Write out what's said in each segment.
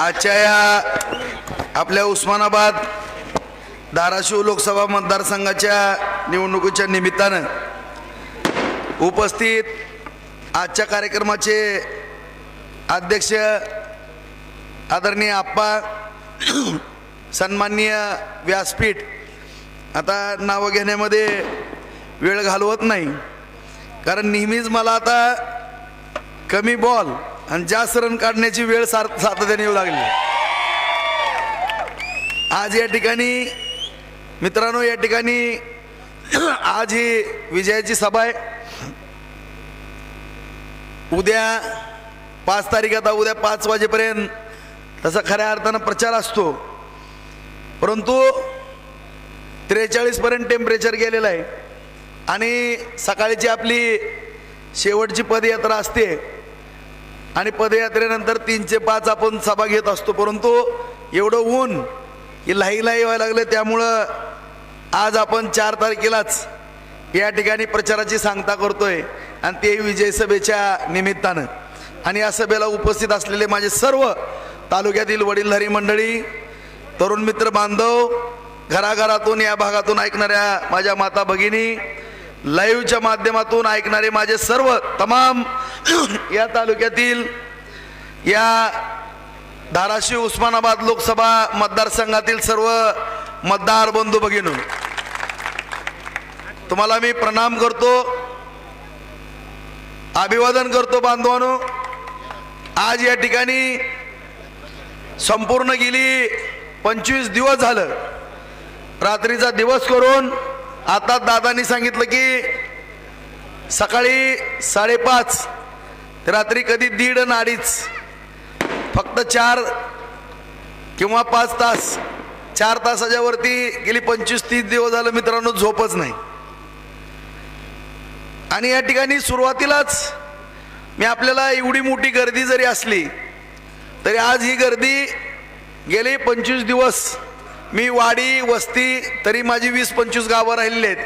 आजच्या या आपल्या उस्मानाबाद धाराशिव लोकसभा मतदारसंघाच्या निवडणुकीच्या निमित्तानं उपस्थित आजच्या कार्यक्रमाचे अध्यक्ष आदरणीय आप्पा, सन्माननीय व्यासपीठ, आता नाव घेण्यामध्ये वेळ घालवत नाही, कारण नेहमीच मला आता कमी बॉल आणि जास्त रन काढण्याची वेळ सातत्याने येऊ लागली. आज या ठिकाणी मित्रांनो, या ठिकाणी आज ही विजयाची सभा आहे. उद्या 5 तारीख, आता उद्या 5 वाजेपर्यंत तसा खऱ्या अर्थानं प्रचार असतो, परंतु 43 पर्यंत टेम्परेचर गेलेलं आहे आणि सकाळची आपली शेवटची पदयात्रा असते आणि पदयात्रेनंतर 3 ते 5 आपण सभा घेत असतो, परंतु एवढं ऊन ही लाही व्हायला लागलं. त्यामुळं आज आपण 4 तारखेलाच या ठिकाणी प्रचाराची सांगता करतोय आणि ते विजय सभेच्या निमित्तानं. आणि या सभेला उपस्थित असलेले माझे सर्व तालुक्यातील वडीलधारी मंडळी, तरुण मित्र बांधव, घराघरातून या भागातून ऐकणाऱ्या माझ्या माता भगिनी, लाईव्हच्या माध्यमातून ऐकणारे माझे सर्व तमाम या तालुक्यातील, या धाराशिव उस्मानाबाद लोकसभा मतदारसंघातील सर्व मतदार बंधू भगिनी, तुम्हाला मी प्रणाम करतो, अभिवादन करतो. बांधवांनो, आज या ठिकाणी संपूर्ण गेली 25 दिवस झालं रात्रीचा दिवस करून, आता दादांनी सांगितलं की सकाळी 5:30 ते रात्री कधी 1:30 आणि 2:30, फक्त 4 किंवा 5 तास, 4 तासाच्या वरती गेली 25-30 दिवस झालं मित्रांनो झोपच नाही. आणि या ठिकाणी सुरुवातीलाच मी आपल्याला एवढी मोठी गर्दी जरी असली तरी आज ही गर्दी गेले 25 दिवस मी वाडी वस्ती, तरी माझी 20-25 गावं राहिलेली आहेत.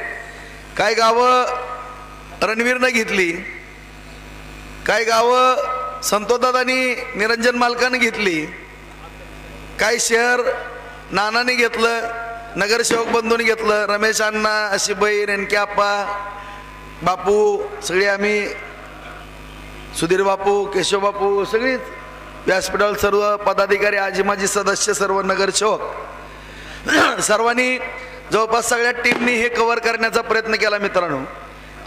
काही गावं रणवीरनं घेतली, काही गावं संतोषदादांनी निरंजन मालकानं घेतली, काही शहर नानाने घेतलं, नगरसेवक बंधूंनी घेतलं, रमेश अण्णा, अशिबाई, रेणक्याप्पा, बापू, सगळे आम्ही, सुधीर बापू, केशव बापू, सगळीच व्यासपीठावर सर्व पदाधिकारी, आजी माजी सदस्य, सर्व नगरसेवक, सर्वांनी जवळपास सगळ्या टीमनी हे कव्हर करण्याचा प्रयत्न केला मित्रांनो.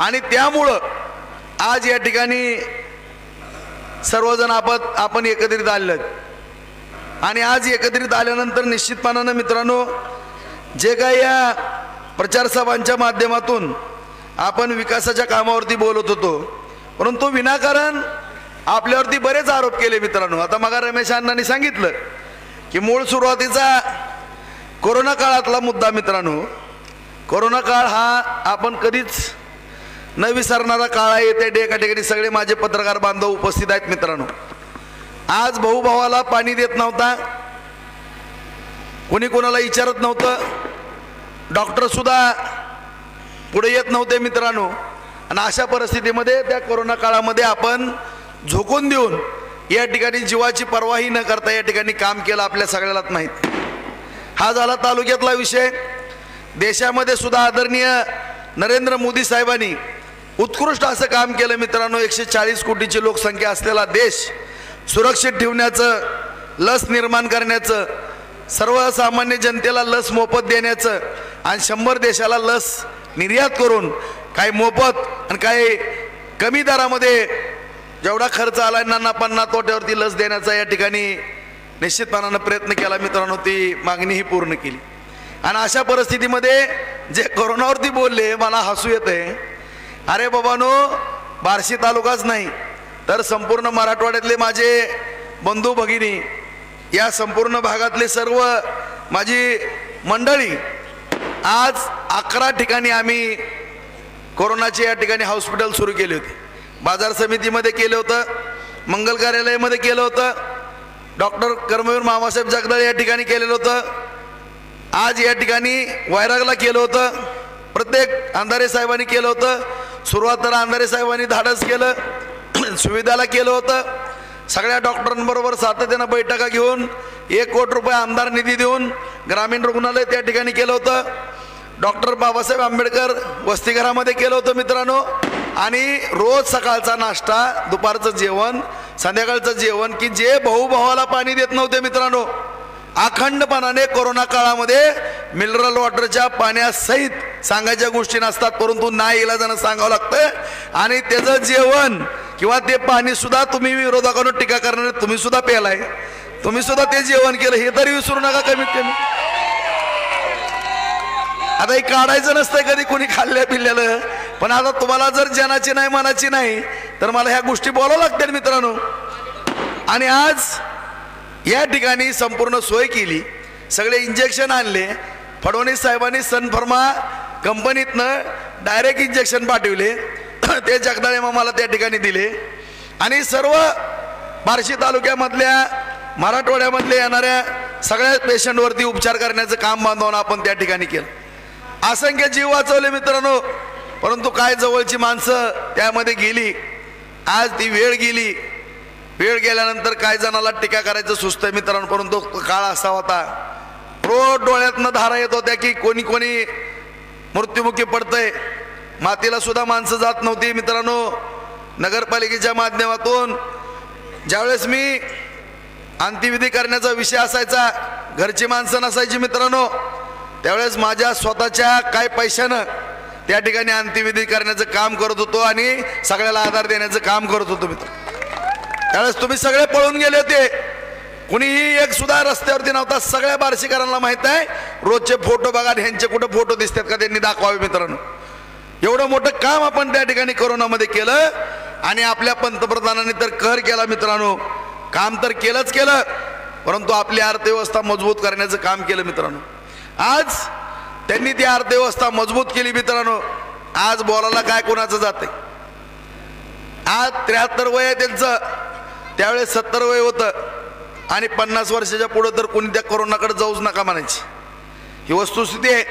आणि त्यामुळं आज या ठिकाणी सर्वजण आपण एकत्रित आलेलो. आणि आज एकत्रित आल्यानंतर निश्चितपणानं मित्रांनो, जे काही या प्रचार सभांच्या माध्यमातून आपण विकासाच्या कामावरती बोलत होतो, परंतु विनाकारण आपल्यावरती बरेच आरोप केले मित्रांनो. आता मगा रमेश अण्णांनी सांगितलं की मूळ सुरुवातीचा कोरोना काळातला मुद्दा मित्रांनो, कोरोना काळ हा आपण कधीच न विसरणारा काळ आहे. त्या एका ठिकाणी सगळे माझे पत्रकार बांधव उपस्थित आहेत मित्रांनो. आज भाऊ भावाला पाणी देत नव्हता, कोणी कोणाला विचारत नव्हतं, डॉक्टर सुद्धा पुढे येत नव्हते मित्रांनो. आणि अशा परिस्थितीमध्ये त्या कोरोना काळामध्ये आपण झोकून देऊन या ठिकाणी जीवाची पर्वाही न करता या ठिकाणी काम केलं, आपल्या सगळ्यालाच माहीत. हा झाला तालुक्यातला विषय. देशामध्ये सुद्धा आदरणीय नरेंद्र मोदी साहेबांनी उत्कृष्ट असं काम केलं मित्रांनो. 140 कोटीची लोकसंख्या असलेला देश सुरक्षित ठेवण्याचं, लस निर्माण करण्याचं, सर्वसामान्य जनतेला लस मोफत देण्याचं आणि 100 देशाला लस निर्यात करून काही मोफत आणि काही कमी दरामध्ये जेवढा खर्च आला 50 तोट्यावरती लस देण्याचा या ठिकाणी निश्चितपणानं प्रयत्न केला मित्रांनो. ती मागणीही पूर्ण केली. आणि अशा परिस्थितीमध्ये जे कोरोनावरती बोलले, मला हसू येतंय. अरे बाबानो, बार्शी तालुकाच नाही तर संपूर्ण मराठवाड्यातले माझे बंधू भगिनी, या संपूर्ण भागातले सर्व माझी मंडळी, आज 11 ठिकाणी आम्ही कोरोनाचे या ठिकाणी हॉस्पिटल सुरू केले होते. बाजार समितीमध्ये केलं होतं, मंगल कार्यालयामध्ये केलं होतं, डॉक्टर कर्मवीर मामासाहेब जगदाळे या ठिकाणी केलेलं होतं, आज या ठिकाणी वैरागला केलं होतं, प्रत्येक अंधारे साहेबांनी केलं होतं. सुरुवातीला अंधारे साहेबांनी धाडस केलं, सुविधाला केलं होतं, सगळ्या डॉक्टरांबरोबर सातत्यानं बैठका घेऊन 1 कोटी रुपये आमदार निधी देऊन ग्रामीण रुग्णालय त्या ठिकाणी केलं होतं. डॉक्टर बाबासाहेब आंबेडकर वसतिगृहामध्ये केलं होतं मित्रांनो. आणि रोज सकाळचा नाश्ता, दुपारचं जेवण, संध्याकाळचं जेवण, की जे भाऊ भावाला पाणी देत नव्हते मित्रांनो, अखंडपणाने कोरोना काळामध्ये मिनरल वॉटरच्या पाण्यासहित सांगायच्या गोष्टी नसतात, परंतु नाही इलाजानं सांगावं लागतं. आणि त्याचं जेवण किंवा ते पाणी सुद्धा तुम्ही विरोधकांना टीका करणारे तुम्ही सुद्धा प्यालाय, तुम्ही सुद्धा ते जेवण केलं हे तरी विसरू नका कमीत कमी. आता हे काढायचं नसतंय कधी कोणी खाल्ल्या पिल्ल्याला, पण आता तुम्हाला जर जनाची नाही मनाची नाही तर मला ह्या गोष्टी बोलावं लागतील मित्रांनो. आणि आज या ठिकाणी संपूर्ण सोय केली, सगळे इंजेक्शन आणले. फडणवीस साहेबांनी सनफर्मा कंपनीतनं डायरेक्ट इंजेक्शन पाठवले, ते जगदाळे मामाला त्या ठिकाणी दिले. आणि सर्व बार्शी तालुक्यामधल्या मराठवाड्यामधल्या येणाऱ्या सगळ्या पेशंटवरती उपचार करण्याचं काम बांधवून आपण त्या ठिकाणी केलं. असंख्य जीव वाचवले मित्रांनो. परंतु काय जवळची माणसं त्यामध्ये गेली. आज ती वेळ गेली. वेळ गेल्यानंतर काय जणाला टीका करायचं सुचतंय मित्रांनो, परंतु काळ असा होता, रोज डोळ्यातनं धारा येत होत्या की कोणी कोणी मृत्युमुखी पडतंय. मातीला सुद्धा माणसं जात नव्हती मित्रांनो. नगरपालिकेच्या माध्यमातून ज्यावेळेस मी अंत्यविधी करण्याचा विषय असायचा, घरची माणसं नसायची मित्रांनो, त्यावेळेस माझ्या स्वतःच्या काय पैशानं त्या ठिकाणी अंत्यविधी करण्याचं काम करत होतो आणि सगळ्याला आधार देण्याचं काम करत होतो मित्र. त्यावेळेस तुम्ही सगळे पळून गेले होते, कुणीही एक सुद्धा रस्त्यावरती नव्हता. सगळ्या बार्शीकरांना माहित आहे. रोजचे फोटो बघा, ह्यांचे कुठे फोटो दिसतात का त्यांनी दाखवावे मित्रांनो. एवढं मोठं काम आपण त्या ठिकाणी कोरोनामध्ये केलं. आणि आपल्या पंतप्रधानांनी तर कहर केला मित्रांनो. काम तर केलंच केलं, परंतु आपली अर्थव्यवस्था मजबूत करण्याचं काम केलं मित्रांनो. आज त्यांनी ती अर्थव्यवस्था मजबूत केली मित्रांनो. आज बोलायला काय कोणाचं जाते. आज 73 वय आहे त्यांचं, त्यावेळेस 70 वय होतं. आणि 50 वर्षाच्या पुढे तर कोणी त्या कोरोनाकडे जाऊच नका म्हणायची, ही वस्तुस्थिती आहे.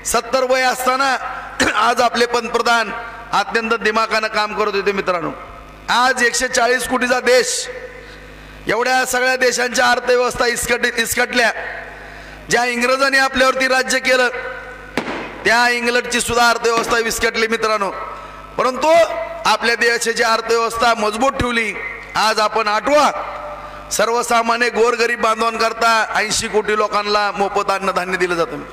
70 वय असताना आज आपले पंतप्रधान अत्यंत दिमाखानं काम करत होते मित्रांनो. आज 140 कोटीचा देश, एवढ्या सगळ्या देशांच्या अर्थव्यवस्था इसकटल्या. ज्या इंग्रजांनी आपल्यावरती राज्य केलं त्या इंग्लंडची सुद्धा अर्थव्यवस्था विस्कटली मित्रांनो. परंतु आपल्या देशाची अर्थव्यवस्था मजबूत ठेवली. आज आपण आठवा, सर्वसामान्य गोरगरीब बांधवांकरता 80 कोटी लोकांना मोफत अन्नधान्य दिलं जातं.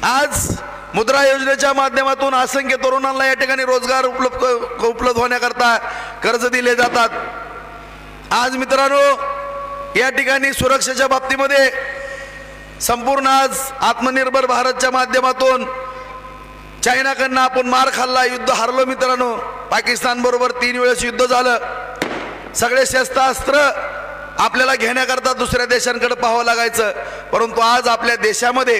आज मुद्रा योजनेच्या माध्यमातून असंख्य तरुणांना या ठिकाणी रोजगार उपलब्ध होण्याकरता कर्ज दिले जातात. आज मित्रांनो या ठिकाणी सुरक्षेच्या बाबतीमध्ये संपूर्ण आज आत्मनिर्भर भारतच्या माध्यमातून चायनाकडनं आपण मार खाल्ला, युद्ध हारलो मित्रांनो. पाकिस्तान बरोबर 3 वेळेस युद्ध झालं. सगळे शस्त्रास्त्र आपल्याला घेण्याकरता दुसऱ्या देशांकडे पाहावं लागायचं. परंतु आज आपल्या देशामध्ये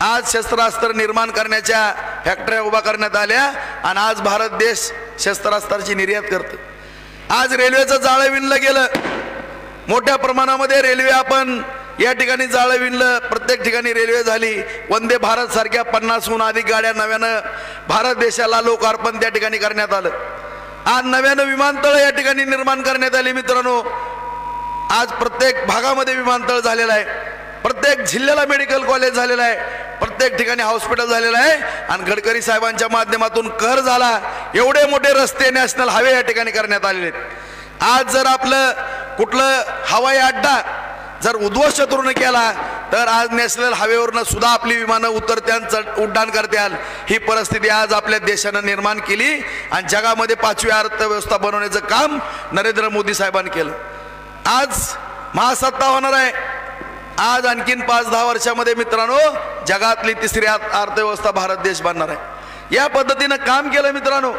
आज शस्त्रास्त्र निर्माण करण्याच्या फॅक्टऱ्या उभा करण्यात आल्या आणि आज भारत देश शस्त्रास्त्राची निर्यात करतो. आज रेल्वेचं जाळं विणलं गेलं मोठ्या प्रमाणामध्ये. रेल्वे आपण या ठिकाणी जाळं विणलं, प्रत्येक ठिकाणी रेल्वे झाली. वंदे भारत सारख्या 50हून अधिक गाड्या नव्यानं भारत देशाला लोकार्पण त्या ठिकाणी करण्यात आलं. आज नव्यानं विमानतळ या ठिकाणी निर्माण करण्यात आली मित्रांनो. आज प्रत्येक भागामध्ये विमानतळ झालेलं आहे, प्रत्येक जिल्ह्याला मेडिकल कॉलेज झालेलं आहे, प्रत्येक ठिकाणी हॉस्पिटल झालेलं आहे. आणि गडकरी साहेबांच्या माध्यमातून कर झाला. एवढे मोठे रस्ते, नॅशनल हायवे या ठिकाणी करण्यात आलेले आहेत. आज जर आपलं कुठलं हवाई अड्डा जर उद्ध्वस्त शत्रूने केला तर आज नॅशनल हायवेवरनं सुद्धा आपली विमानं उतरत्याल, उड्डाण करत्याल. ही परिस्थिती आज आपल्या देशानं निर्माण केली आणि जगामध्ये 5वी अर्थव्यवस्था बनवण्याचं काम नरेंद्र मोदी साहेबांनी केलं. आज महासत्ता होणार आहे. आज आणखीन 5-10 वर्षामध्ये मित्रांनो जगातली 3री अर्थव्यवस्था भारत देश बनणार आहे. या पद्धतीनं काम केलं मित्रांनो.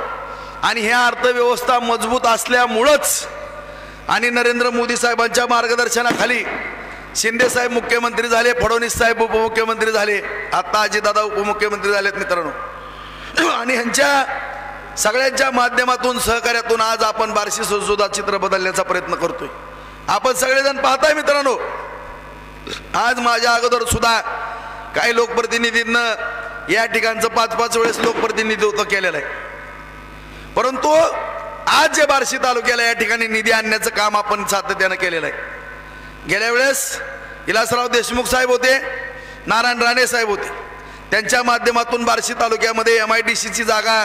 आणि ह्या अर्थव्यवस्था मजबूत असल्यामुळंच आणि नरेंद्र मोदी साहेबांच्या मार्गदर्शनाखाली शिंदे साहेब मुख्यमंत्री झाले, फडणवीस साहेब उपमुख्यमंत्री झाले, आता अजितदादा उपमुख्यमंत्री झालेत मित्रांनो. आणि ह्यांच्या सगळ्यांच्या माध्यमातून सहकार्यातून आज आपण बार्शी सुद्धा चित्र बदलण्याचा प्रयत्न करतोय. आपण सगळेजण पाहताय मित्रांनो. आज माझ्या अगोदर सुद्धा काही लोकप्रतिनिधींना या ठिकाणचं 5-5 वेळेस लोकप्रतिनिधित्व केलेलं आहे. परंतु आज जे बार्शी तालुक्याला या ठिकाणी निधी आणण्याचं काम आपण सातत्यानं केलेलं आहे। गेल्या वेळेस विलासराव देशमुख साहेब होते, नारायण राणे साहेब होते, त्यांच्या माध्यमातून बार्शी तालुक्यामध्ये MIDCची जागा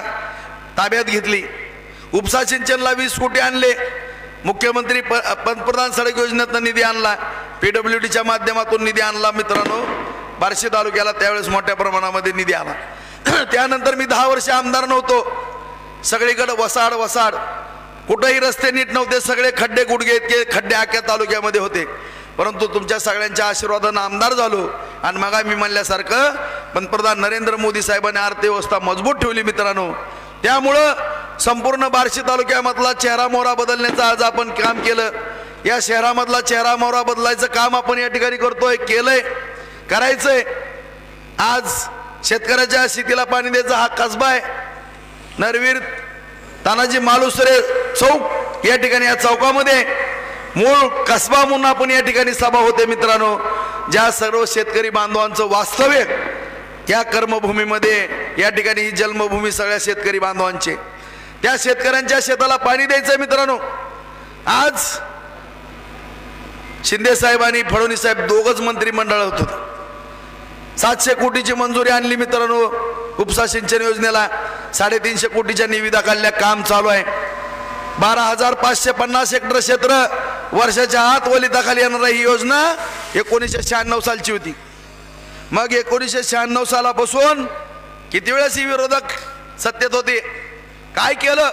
ताब्यात घेतली। उपसा सिंचनला 20 कोटी आणले, मुख्यमंत्री पंतप्रधान सडक योजनेतून निधी आणला, PWDच्या माध्यमातून निधी आणला। मित्रांनो, बार्शी तालुक्याला त्यावेळेस मोठ्या प्रमाणामध्ये निधी आला। त्यानंतर मी 10 वर्ष आमदार नव्हतो, सगळीकडे वसाड वसाड, कुठेही रस्ते नीट नव्हते, सगळे खड्डे गुडघे इतके खड्डे आख्या तालुक्यामध्ये होते। परंतु तुमच्या सगळ्यांच्या आशीर्वादाने आमदार झालो आणि मग मी म्हणल्यासारखं पंतप्रधान नरेंद्र मोदी साहेबांनी अर्थव्यवस्था मजबूत ठेवली। मित्रांनो, त्यामुळं संपूर्ण बार्शी तालुक्यामधला चेहरा मोहरा बदलण्याचं आज आपण काम केलं। या शहरामधला चेहरा मोहरा बदलायचं काम आपण या ठिकाणी करतोय, केलंय, करायचंय। आज शेतकऱ्याच्या शेतीला पाणी द्यायचा हा कसबा आहे। नरवीर तानाजी मालुसरे चौक या ठिकाणी, या चौकामध्ये मूळ कसबा म्हणून आपण या ठिकाणी सभा होते। मित्रांनो, ज्या सर्व शेतकरी बांधवांचं वास्तव्य या कर्मभूमीमध्ये, या ठिकाणी ही जन्मभूमी सगळ्या शेतकरी बांधवांचे, त्या शेतकऱ्यांच्या शेताला पाणी द्यायचंय। मित्रांनो, आज शिंदे साहेब आणि फडणवीस साहेब दोघच मंत्रिमंडळ होतं, 700 कोटीची मंजुरी आणली। मित्रांनो, उपसा सिंचन योजनेला 350 कोटीच्या निविदा काढल्या, काम चालू आहे। 12,550 हेक्टर क्षेत्र वर्षाच्या आत वलिताखाली येणार ही योजना 1996 सालची होती। मग 1996 सालापासून किती वेळेस ही विरोधक सत्तेत होते, काय केलं?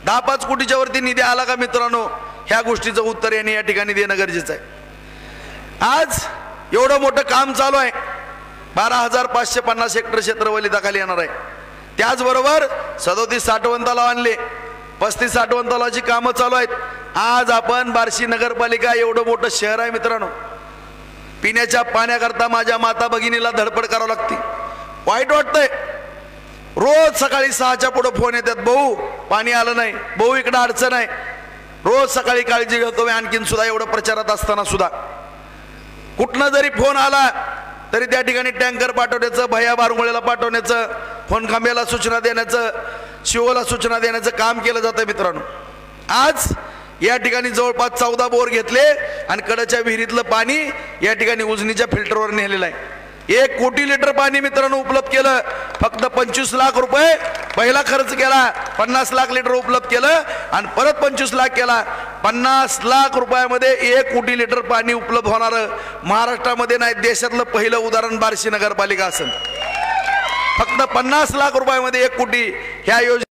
10-5 कोटीच्या वरती निधी आला का? मित्रांनो, ह्या गोष्टीचं उत्तर यांनी या ठिकाणी देणं गरजेचं आहे। आज एवढं मोठं काम चालू आहे, 12,550 हेक्टर क्षेत्र वलिताखाली येणार आहे। त्याचबरोबर 37 साठवण तलाव आणले, 35 साठवण तलावाची कामं चालू आहेत। आज आपण बार्शी नगरपालिका एवढं मोठं शहर आहे मित्रांनो, पिण्याच्या पाण्याकरता माझ्या माता भगिनीला धडपड करावं लागते, वाईट वाटतंय। रोज सकाळी 6च्या पुढे फोन येतात, भाऊ पाणी आलं नाही, भाऊ इकडं अडचण आहे। रोज सकाळी काळजी घेतो मी, आणखीन सुद्धा एवढं प्रचारात असताना सुद्धा कुठनं जरी फोन आला तरी त्या ठिकाणी टँकर पाठवण्याचं, भैया बारंगोळ्याला पाठवण्याचं, फोन खांब्याला सूचना देण्याचं, शिवोला सूचना देण्याचं काम केलं जातं। मित्रांनो, आज या ठिकाणी जवळपास 14 बोर घेतले आणि कडच्या विहिरीतलं पाणी या ठिकाणी उजनीच्या फिल्टरवर नेलेलं आहे। 1 कोटी लिटर पाणी मित्रांनो उपलब्ध केलं। फक्त 25 लाख रुपये पहिला खर्च केला, 50 लाख लिटर उपलब्ध केलं आणि परत 25 लाख केला। 50 लाख रुपयामध्ये 1 कोटी लिटर पाणी उपलब्ध होणार महाराष्ट्रामध्ये नाही, देशातलं पहिलं उदाहरण बार्शी नगरपालिका असेल। फक्त 50 लाख रुपयामध्ये 1 कोटी ह्या योजना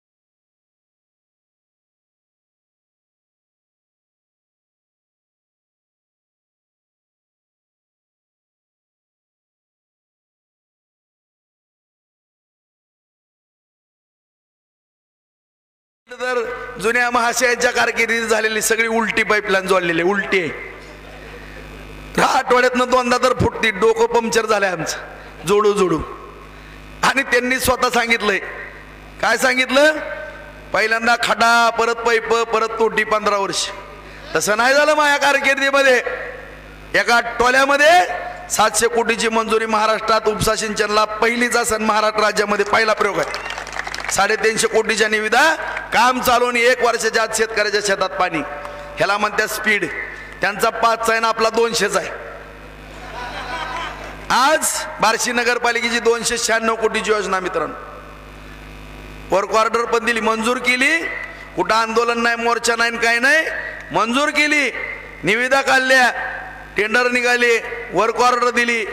तर जुन्या महाशयांच्या कारकिर्दीत झालेली सगळी उलटी पाईपलाईन जोडलेली, उलटी आहे। आठवड्यातनं 2दा तर फुटती, डोकं पंक्चर झालंय आमचं जोडू जोडू। आणि त्यांनी स्वतः सांगितलंय, काय सांगितलं? पहिल्यांदा खडा, परत पाईप, परत तोटी, 15 वर्ष। तसं नाही झालं माझ्या कारकिर्दीमध्ये। एका टोल्यामध्ये 700 कोटीची मंजुरी महाराष्ट्रात उपसा सिंचनला पहिलीचा सण महाराष्ट्र राज्यामध्ये पहिला प्रयोग आहे। 350 कोटीच्या निविदा, काम चालून 1 वर्षाच्या आत शेतकऱ्याच्या शेतात पाणी, ह्याला म्हणतात स्पीड। त्यांचा 5चा आहे ना आपला 200चा आहे। आज बार्शी नगरपालिकेची 296 कोटीची योजना मित्रांनो, वर्क ऑर्डर पण दिली, मंजूर केली, कुठं आंदोलन नाही, मोर्चा नाही, काही नाही, मंजूर केली, निविदा काढल्या, टेंडर निघाले, वर्क ऑर्डर दिली।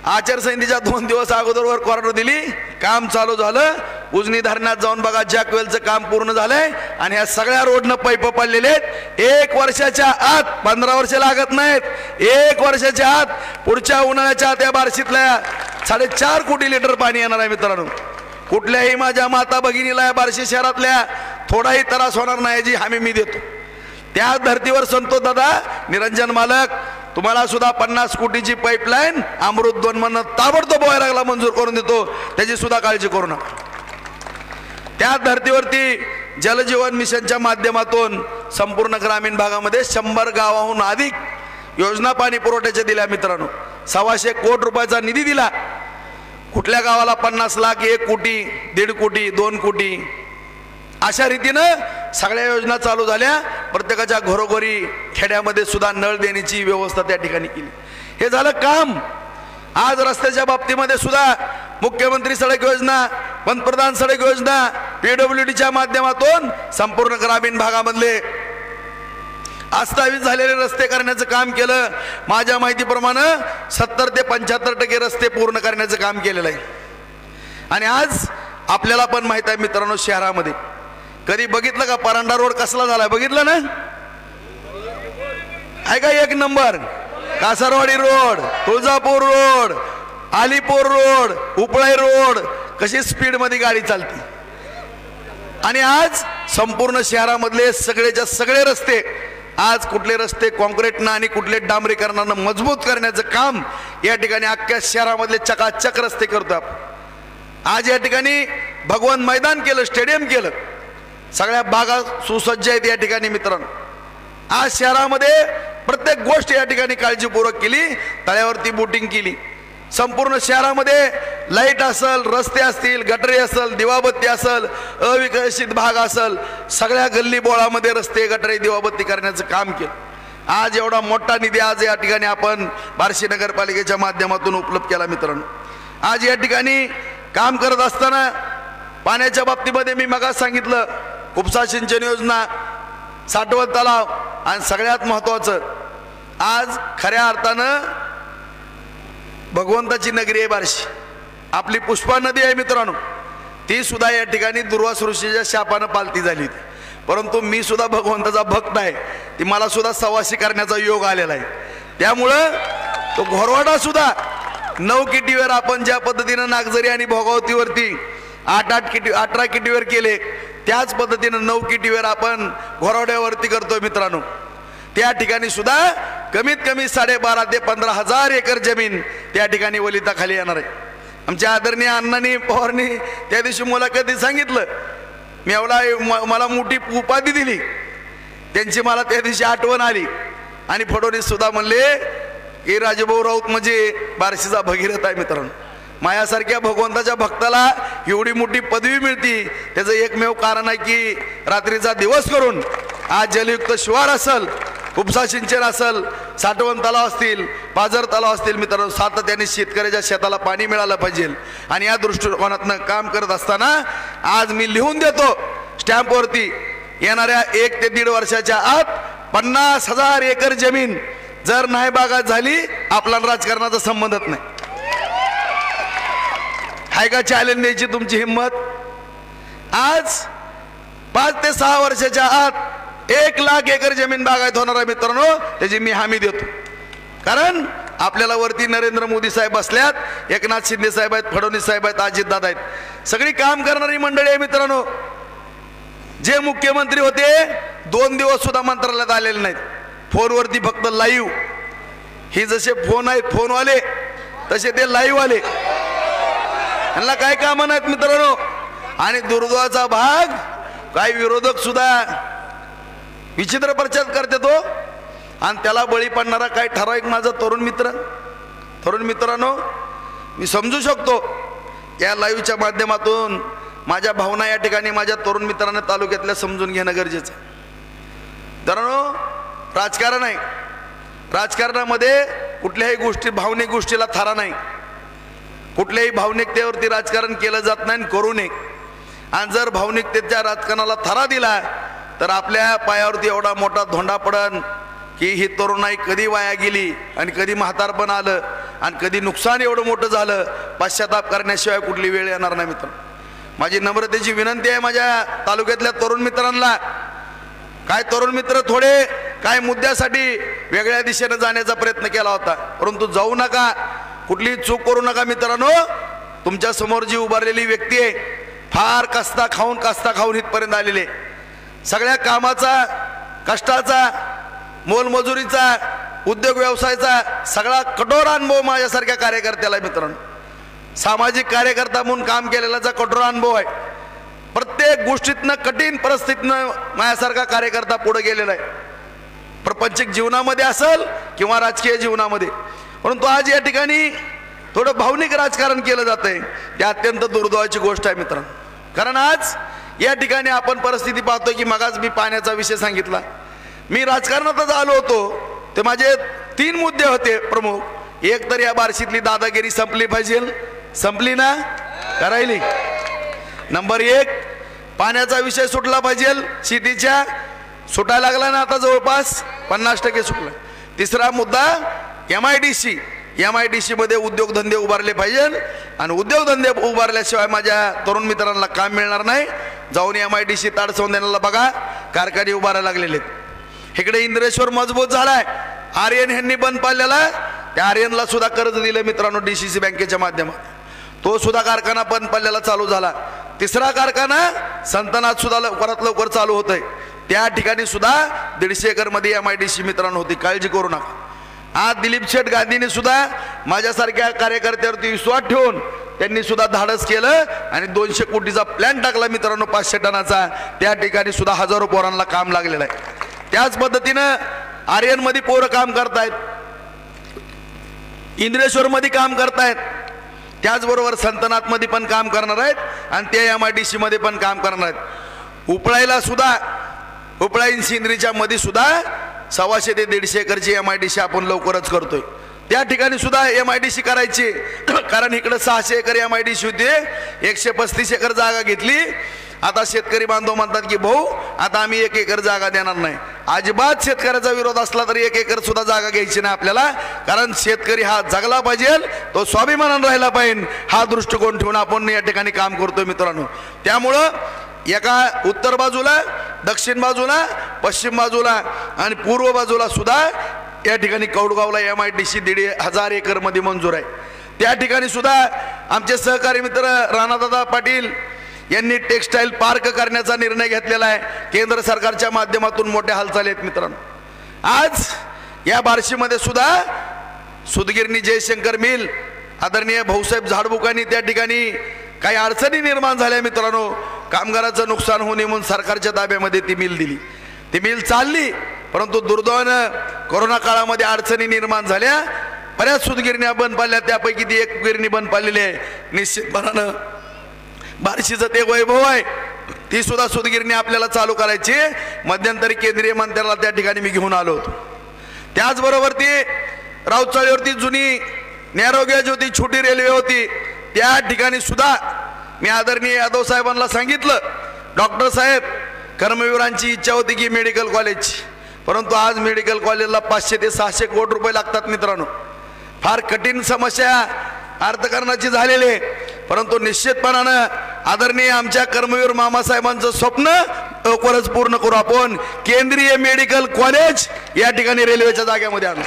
आचारसंहितेच्या 2 दिवस अगोदर वर्क ऑर्डर दिली, काम चालू झालं। उजनी धरणात जाऊन बघा, जॅकवेलचं काम पूर्ण झालंय आणि ह्या सगळ्या रोडनं पाईप पडलेले आहेत। 1 वर्षाच्या आत, 15 वर्ष लागत नाहीत, 1 वर्षाच्या आत पुढच्या उन्हाळ्याच्या आत या बार्शीतल्या 4.5 कोटी लिटर पाणी येणार आहे मित्रांनो। कुठल्याही माझ्या माता भगिनीला या बार्शी शहरातल्या थोडाही त्रास होणार नाही याची हमी मी देतो। त्या धर्तीवर संतोष दादा निरंजन मालक तुम्हाला सुद्धा 50 कोटीची पाईपलाईन अमृत 2 म्हणून ताबडतोब वैरागला मंजूर करून देतो, त्याची सुद्धा काळजी करू नका। त्या धर्तीवरती जलजीवन मिशनच्या माध्यमातून संपूर्ण ग्रामीण भागामध्ये 100 गावाहून अधिक योजना पाणी पुरवठ्याच्या दिल्या मित्रांनो। 125 कोटी रुपयाचा निधी दिला। कुठल्या गावाला 50 लाख, 1 कोटी, 1.5 कोटी, 2 कोटी, अशा रीतीनं सगळ्या योजना चालू झाल्या, प्रत्येकाच्या घरोघरी खेड्यामध्ये सुद्धा नळ देण्याची व्यवस्था त्या ठिकाणी केली. हे झालं काम. आज रस्त्याच्या बाबतीमध्ये सुद्धा मुख्यमंत्री सडक योजना, पंतप्रधान सडक योजना, PWDच्या माध्यमातून संपूर्ण ग्रामीण भागामधले आस्थापित झालेले रस्ते करण्याचं काम केलं. माझ्या माहितीप्रमाणे 70 ते 75% रस्ते पूर्ण करण्याचं काम केलेलं आहे. आणि आज आपल्याला पण माहित आहे मित्रांनो, शहरामध्ये कधी बघितलं का परांडा रोड कसला झालाय? बघितलं ना? आहे का? एक number. Kasarwadi road, Tuljapur road, Alipur road, Upalai road, कशी स्पीड मध्ये गाडी चालते. आणि आज संपूर्ण शहरामधले सगळेच्या सगळे रस्ते, आज कुठले रस्ते काँक्रीटनं आणि कुठले डांबरीकरणानं मजबूत करण्याचं काम या ठिकाणी अख्ख्या शहरामधले चकाचक रस्ते करतो आपण. आज या ठिकाणी भगवान मैदान केलं, स्टेडियम केलं, सगळ्या बागा सुसज्ज आहेत या ठिकाणी मित्रांनो. आज शहरामध्ये प्रत्येक गोष्ट या ठिकाणी काळजीपूर्वक केली, तळ्यावरती बोटिंग केली. संपूर्ण शहरामध्ये लाईट असेल, रस्ते असतील, गटरे असेल, दिवाबत्ती असेल, अविकसित भाग असेल, सगळ्या गल्ली बोळामध्ये रस्ते, गटरे, दिवाबत्ती करण्याचं काम केलं. आज एवढा मोठा निधी आज या ठिकाणी आपण बार्शी नगरपालिकेच्या माध्यमातून उपलब्ध केला मित्रांनो. आज या ठिकाणी काम करत असताना पाण्याच्या बाबतीमध्ये मी मगाच सांगितलं, उपसा सिंचन योजना, साठवण तलाव, आणि सगळ्यात महत्त्वाचं आज खऱ्या अर्थानं भगवंताची नगरी आहे बार्शी. आपली पुष्पा नदी आहे मित्रांनो, ती सुद्धा या ठिकाणी दुर्वास ऋषीच्या शापानं पालती झाली होती. परंतु मी सुद्धा भगवंताचा भक्त आहे, ती मला सुद्धा सवासी करण्याचा योग आलेला आहे. त्यामुळं तो घोरवाडा सुद्धा 9 किटीवर आपण ज्या पद्धतीनं नागझरी आणि भोगावतीवरती 18 किटीवर केले, त्याच पद्धतीनं 9 किटीवर आपण घोरवाड्यावरती करतोय मित्रांनो. त्या ठिकाणी सुद्धा कमीत कमी 12.5 ते 15,000 एकर जमीन त्या ठिकाणी वलिताखाली येणार आहे. आमच्या आदरणीय अण्णांनी पवारनी त्या दिवशी मुलाखतीत सांगितलं, मी मला मोठी उपाधी दिली, त्यांची मला त्या दिवशी आठवण आली. आणि फडणवीस सुद्धा म्हणले की राजभाऊ राऊत म्हणजे बार्शीचा भगीरथ आहे मित्रांनो. मायासारख्या भगवंताच्या भक्ताला एवढी मोठी पदवी मिळती, त्याचं एकमेव कारण आहे की रात्रीचा दिवस करून आज जलयुक्त शिवार असेल, उपसा सिंचन असेल, साठवण तलाव असतील, पाझर तलाव असतील मित्रांनो, सातत्याने शेतकऱ्याच्या शेताला पाणी मिळालं पाहिजे. आणि या दृष्टिकोनातनं काम करत असताना आज मी लिहून देतो स्टॅम्पवरती, येणाऱ्या 1 ते 1.5 वर्षाच्या आत 50,000 एकर जमीन जर नाही बागायत झाली, आपला राजकारणाचा संबंधच नाही. आहे का चॅलेंज द्यायची तुमची हिंमत? आज 5 ते 6 वर्षाच्या आत 1 लाख एकर जमीन बागायत होणार आहे मित्रांनो, त्याची मी हमी देतो. कारण आपल्याला वरती नरेंद्र मोदी साहेब बसल्यात, एकनाथ शिंदे साहेब आहेत, फडणवीस साहेब आहेत, अजितदादा आहेत, सगळी काम करणारी मंडळी आहे मित्रांनो. जे मुख्यमंत्री होते 2 दिवस सुद्धा मंत्रालयात आलेले नाहीत, फोनवरती फक्त लाईव्ह. ही जसे फोन आहेत फोनवाले, तसे ते लाईव्ह आले, यांना काय कामं नाहीत मित्रांनो. आणि दुर्दैवाचा भाग, काही विरोधक सुद्धा विचित्र प्रचार करते तो, आणि त्याला बळी पडणारा काय ठराविक माझा तरुण मित्रांनो, मी समजू शकतो या लाईव्हच्या माध्यमातून माझ्या भावना या ठिकाणी माझ्या तरुण मित्रांना तालुक्यातल्या समजून घेणं गरजेचं आहे. मित्रांनो, राजकारण आहे, राजकारणामध्ये कुठल्याही गोष्टी भावनिक गोष्टीला थारा नाही, कुठल्याही भावनिकतेवरती राजकारण केलं जात नाही, करू नये. आणि जर भावनिकतेच्या राजकारणाला थारा दिला तर आपल्या पायावरती एवढा मोठा धोंडा पडन की ही तरुणाई कधी वाया गेली आणि कधी म्हातारपण आलं आणि कधी नुकसान एवढं मोठं झालं, पश्चाताप करण्याशिवाय कुठली वेळ येणार नाही मित्र. माझी नम्रतेची विनंती आहे माझ्या तालुक्यातल्या तरुण मित्रांना. काय तरुण मित्र थोडे काय मुद्द्यासाठी वेगळ्या दिशेने जाण्याचा प्रयत्न केला होता, परंतु जाऊ नका, कुठली चूक करू नका मित्रांनो. तुमच्या समोर जी उभारलेली व्यक्ती आहे, फार कष्टा खाऊन इथपर्यंत आलेले, सगळ्या कामाचा, कष्टाचा, मोलमजुरीचा, उद्योग व्यवसायाचा सगळा कठोर अनुभव माझ्यासारख्या कार्यकर्त्याला मित्रांनो. सामाजिक कार्यकर्ता म्हणून काम केलेल्याचा कठोर अनुभव आहे. प्रत्येक गोष्टीतनं, कठीण परिस्थितीतनं माझ्यासारखा कार्यकर्ता पुढे गेलेला आहे, प्रापंचिक जीवनामध्ये असेल किंवा राजकीय जीवनामध्ये. परंतु आज या ठिकाणी थोडं भावनिक राजकारण केलं जात आहे, ही अत्यंत दुर्दैवाची गोष्ट आहे मित्रांनो. कारण आज या ठिकाणी आपण परिस्थिती पाहतोय की मगाच मी पाण्याचा विषय सांगितला. मी राजकारणातच आलो होतो ते माझे 3 मुद्दे होते प्रमुख. एक तर या बार्शीतली दादागिरी संपली पाहिजे, संपली ना करायली. नंबर 1 पाण्याचा विषय सुटला पाहिजे, शेतीच्या सुटायला लागला ना आता जवळपास 50% सुटला. तिसरा मुद्दा MIDC मध्ये उद्योगधंदे उभारले पाहिजे आणि उद्योगधंदे उभारल्याशिवाय माझ्या तरुण मित्रांना काम मिळणार नाही. जाऊन MIDC ताडसौंद्याला बघा, कारखाने उभारायला लागलेले. इकडे इंद्रेश्वर मजबूत झालाय, आर्यन यांनी बंद पाडलेला, त्या आर्यनला सुद्धा कर्ज दिलं मित्रांनो DCC बँकेच्या माध्यमातून, तो सुद्धा कारखाना बंद पडलेला चालू झाला. तिसरा कारखाना संतनात सुद्धा लवकरात लवकर चालू होतोय. त्या ठिकाणी सुद्धा 150 एकर मध्ये MIDC मित्रांनो होती, काळजी करू नका. आज दिलीप शेठ गांधींनी सुद्धा माझ्यासारख्या कार्यकर्त्यावरती विश्वास ठेवून त्यांनी सुद्धा धाडस केलं आणि 200 कोटीचा प्लॅन टाकला मित्रांनो 500 टनाचा. त्या ठिकाणी सुद्धा हजारो पोरांना काम लागलेलं आहे. त्याच पद्धतीनं आर्यन मध्ये पोरं काम करतायत, इंद्रेश्वर मध्ये काम करतायत, त्याचबरोबर संतनाथ मध्ये पण काम करणार आहेत आणि त्या MIDC मध्ये पण काम करणार आहेत. उपळाईला सुद्धा, उपळाई सिंद्रीच्या मध्ये सुद्धा 125 ते 150 एकरची MIDC आपण लवकरच करतोय. त्या ठिकाणी सुद्धा MIDC करायची, कारण इकडे 600 एकर MIDC होती, 135 एकर जागा घेतली. आता शेतकरी बांधव म्हणतात की भाऊ आता आम्ही 1 एकर जागा देणार नाही. अजिबात शेतकऱ्याचा विरोध असला तरी 1 एकर सुद्धा जागा घ्यायची नाही आपल्याला, कारण शेतकरी हा जगला पाहिजे, तो स्वाभिमानाने राहिला पाहिजे, हा दृष्टिकोन ठेवून आपण या ठिकाणी काम करतोय मित्रांनो. त्यामुळं एका उत्तर बाजूला, दक्षिण बाजूला, पश्चिम बाजूला आणि पूर्व बाजूला सुद्धा या ठिकाणी कौडगावला MIDC 1,500 एकर मध्ये मंजूर आहे. त्या ठिकाणी सुद्धा आमचे सहकारी मित्र राणादादा पाटील यांनी टेक्सटाईल पार्क करण्याचा निर्णय घेतलेला आहे. केंद्र सरकारच्या माध्यमातून मोठ्या हालचाली आहेत मित्रांनो. आज या बार्शीमध्ये सुद्धा सुदगिरणी जयशंकर मिल, आदरणीय भाऊसाहेब झाडबुकांनी त्या ठिकाणी काही अडचणी निर्माण झाल्या मित्रांनो, कामगाराचं नुकसान होऊ नये म्हणून सरकारच्या ताब्यामध्ये ती मिल दिली. ती मिल चालली, परंतु दुर्दैवानं कोरोना काळामध्ये अडचणी निर्माण झाल्या, बऱ्याच सुदगिरण्या बंद पडल्या, त्यापैकी ती एक गिरणी बंद पडलेली आहे. निश्चितपणानं बार्शीचं ते वैभव आहे, ती सुद्धा सुदगिरणी आपल्याला चालू करायची. मध्यंतरी केंद्रीय मंत्र्याला त्या ठिकाणी मी घेऊन आलो होतो. त्याचबरोबर ती राऊतचाळीवरती जुनी नॅरोगेज होती, छोटी रेल्वे होती, त्या ठिकाणी सुद्धा मी आदरणीय यादव साहेबांना सांगितलं, डॉक्टर साहेब कर्मवीरांची इच्छा होती की मेडिकल कॉलेजची, परंतु आज मेडिकल कॉलेजला 500 ते 600 कोटी रुपये लागतात मित्रांनो. फार कठीण समस्या अर्थकारणाची झालेली आहे, परंतु निश्चितपणानं आदरणीय आमच्या कर्मवीर मामासाहेबांचं स्वप्न लवकरच पूर्ण करू आपण. केंद्रीय मेडिकल कॉलेज या ठिकाणी रेल्वेच्या जाग्यामध्ये आणू.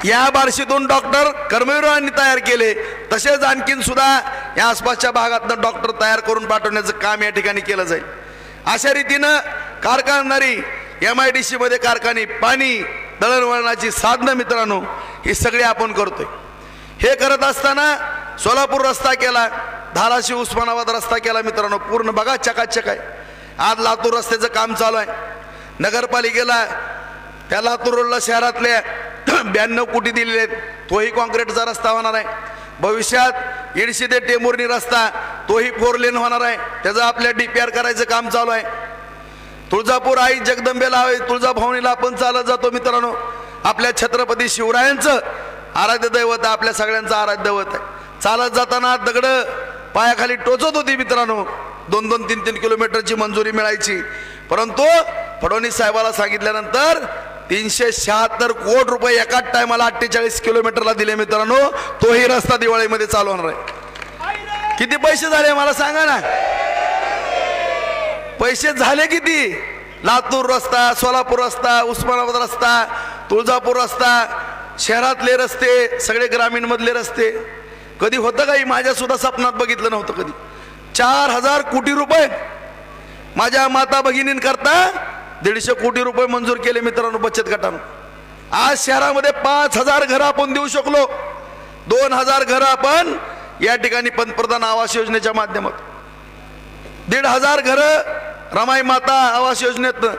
या बार्शीतून डॉक्टर कर्मवीरांनी तयार केले, तसेच आणखीन सुद्धा या आसपासच्या भागातनं डॉक्टर तयार करून पाठवण्याचं काम या ठिकाणी केलं जाईल. अशा रीतीनं कारखानदारी MIDC मध्ये कारखाने, पाणी, दळणवळणाची साधनं मित्रांनो हे सगळे आपण करतोय. हे करत असताना सोलापूर रस्ता केला, धाराशिव उस्मानाबाद रस्ता केला मित्रांनो, पूर्ण बघा चकाचक आहे. आज लातूर रस्त्याचं काम चालू आहे. नगरपालिकेला त्या लातूर रोडला शहरातले 92 कोटी दिलेले आहेत, तोही कॉन्क्रीटचा रस्ता होणार आहे. भविष्यात येडशी ते टेंभुर्णी रस्ता, तोही 4 लेन होणार आहे, त्याचं आपल्या DPR करायचं काम चालू आहे. तुळजापूर आई जगदंबेला, तुळजाभवानीला आपण चालत जातो मित्रांनो. आपल्या छत्रपती शिवरायांचं आराध्य दैवत आहे, आपल्या सगळ्यांचं आराध्य दैवत आहे. चालत जाताना दगड पायाखाली टोचत होती मित्रांनो, 2-2, 3-3 किलोमीटरची मंजुरी मिळायची. परंतु फडणवीस साहेबाला सांगितल्यानंतर 376 कोटी रुपये एकाच टायमाला 48 किलोमीटरला दिले मित्रांनो. तोही रस्ता दिवाळीमध्ये चालू होणार आहे. किती पैसे झाले मला सांगा ना, पैसे झाले किती? लातूर रस्ता, सोलापूर रस्ता, उस्मानाबाद रस्ता, तुळजापूर रस्ता, शहरातले रस्ते, सगळे ग्रामीण मधले रस्ते. कधी होतं काही, माझ्या सुद्धा स्वप्नात बघितलं नव्हतं कधी. 4000 कोटी रुपये माझ्या माता भगिनींकरता 150 कोटी रुपये मंजूर केले मित्रांनो बचत गटानं. आज शहरामध्ये 5000 घरं आपण देऊ शकलो. 2000 घरं आपण या ठिकाणी पंतप्रधान आवास योजनेच्या माध्यमातून, 1500 घरं रमाई माता आवास योजनेतनं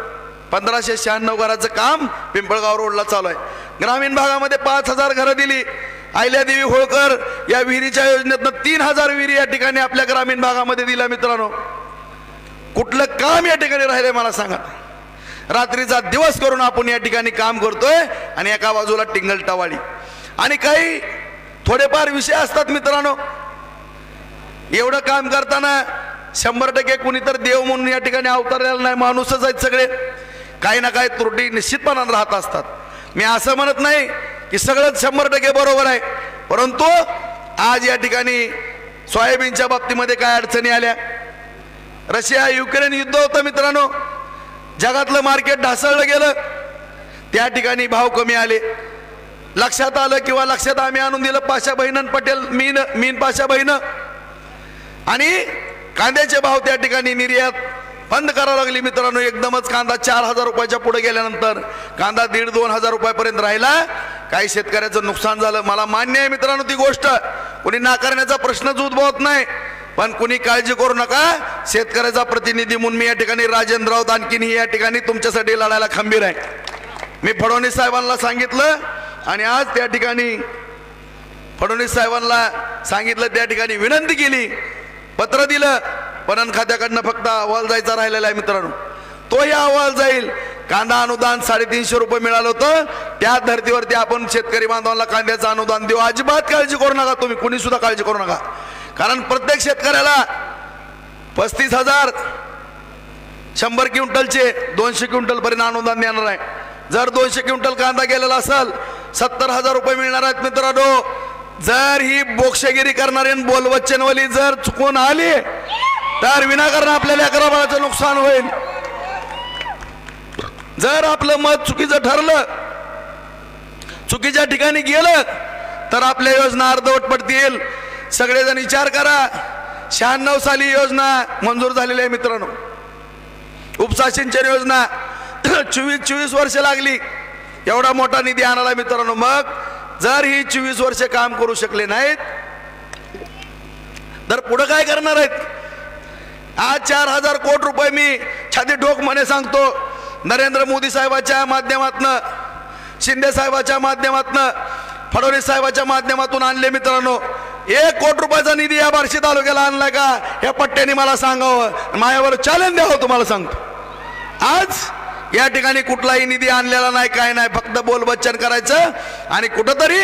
1596 घराचं काम पिंपळगाव रोडला चालू आहे. ग्रामीण भागामध्ये 5000 घरं दिली. अहिल्यादेवी होळकर या विहिरीच्या योजनेतनं 3000 विहिरी या ठिकाणी आपल्या ग्रामीण भागामध्ये दिल्या मित्रांनो. कुठलं काम या ठिकाणी राहिले मला सांगा. रात्रीचा दिवस करून आपण या ठिकाणी काम करतोय आणि एका बाजूला टिंगलटवाळी. आणि काही थोडेफार विषय असतात मित्रांनो, एवढं काम करताना 100% कुणी तर देव म्हणून या ठिकाणी अवतरलेला नाही, माणूसच आहेत सगळे. काही ना काही त्रुटी निश्चितपणाने राहत असतात. मी असं म्हणत नाही की सगळंच 100% बरोबर आहे, परंतु आज या ठिकाणी सोयाबीनच्या बाबतीमध्ये काय अडचणी आल्या. रशिया युक्रेन युद्ध होतं मित्रांनो, जगातलं मार्केट ढासळलं गेलं, त्या ठिकाणी भाव कमी आले. लक्षात आलं किंवा लक्षात आम्ही आणून दिलं पाशा बहिणन पटेल मीन पाशा बहिण, आणि कांद्याचे भाव त्या ठिकाणी निर्यात बंद करावं लागली मित्रांनो. एकदमच कांदा 4,000 रुपयाच्या पुढे गेल्यानंतर कांदा 1,500-2,000 रुपयापर्यंत राहिला. काही शेतकऱ्याचं नुकसान झालं, मला मान्य आहे मित्रांनो ती गोष्ट, कुणी नाकारण्याचा प्रश्नच उद्भवत नाही. पण कुणी काळजी करू नका, शेतकऱ्याचा प्रतिनिधी म्हणून मी या ठिकाणी राजेंद्र राऊत आणखीनही या ठिकाणी तुमच्यासाठी लढायला खंबीर आहे. मी फडणवीस साहेबांना सांगितलं आणि आज त्या ठिकाणी फडणवीस साहेबांना सांगितलं, त्या ठिकाणी विनंती केली, पत्र दिलं. पणन खात्याकडनं फक्त अहवाल जायचा राहिलेला आहे मित्रांनो, तोही अहवाल जाईल. कांदा अनुदान 350 रुपये मिळालं होतं, त्या धर्तीवरती आपण शेतकरी बांधवांना कांद्याचं अनुदान देऊ. अजिबात काळजी करू नका तुम्ही, कुणी सुद्धा काळजी करू नका. कारण प्रत्येक शेतकऱ्याला 35,000 100 क्विंटलचे 200 क्विंटल पर्यंत अनुदान देणार आहे. जर 200 क्विंटल कांदा गेलेला असेल 70,000 रुपये मिळणार आहेत मित्रांनो. जर ही बोक्षगिरी करणारी बोलवच्चनवाली जर चुकून आली तर विनाकारण आपल्याला 11 बाळाचं नुकसान होईल. जर आपलं मत चुकीचं ठरलं, चुकीच्या ठिकाणी गेलं, तर आपल्या योजना अर्धवट पडतील. सगळेजण विचार करा, 96 साली योजना मंजूर झालेली आहे मित्रांनो, उपसा सिंचन योजना. 24 वर्ष लागली एवढा मोठा निधी आणायला मित्रांनो. मग जर ही 24 वर्ष काम करू शकले नाहीत तर पुढे काय करणार आहेत. आज 4,000 कोटी रुपये मी छाती ठोकपणे सांगतो, नरेंद्र मोदी साहेबाच्या माध्यमातनं, शिंदे साहेबाच्या माध्यमातनं, फडणवीस साहेबाच्या माध्यमातून आणले मित्रांनो. 1 कोटी रुपयाचा निधी या बार्शी तालुक्याला आणलाय का या पट्ट्याने मला सांगावं, माझ्यावर चॅलेंज द्यावं. तुम्हाला सांगतो, आज या ठिकाणी कुठलाही निधी आणलेला नाही, काय नाही, फक्त बोलबच्चन करायचं आणि कुठंतरी